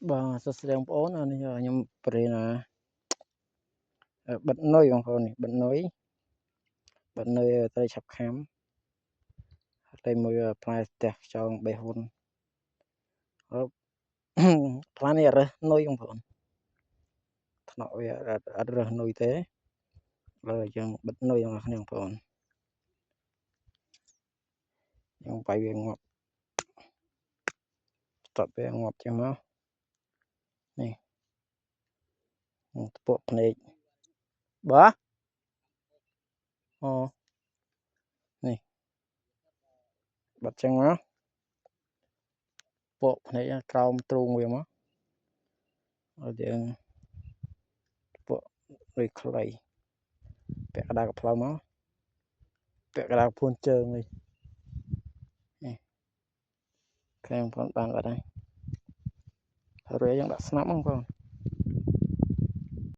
Bah, sơ slangបងប្អូននេះខ្ញុំព្រាណាបិទនុយបងប្អូននេះបិទនុយត្រីឆាប់ខាំតែមួយផ្លែស្ទះខ្យងបេះហ៊ុនអឺផ្លែនេះរើសនុយបងប្អូនថ្នាក់វាអត់រើសនុយទេលើយើងបិទនុយបងប្អូនយើងបាយវាងាប់តត់វាងាប់ចឹងមកនេះថ្ពក់ភ្នែកបាទអូនេះបាត់ចឹងមកពកភ្នែកក្រោមទ្រូងវាមកឲ្យយើងពកដូចខ្លីពាក់កណ្ដាលកផ្លៅមកពាក់កណ្ដាលពួនជើងនេះខាងផងបានបាត់ហើយរួចយើងដាក់ស្នាប់បងប្អូន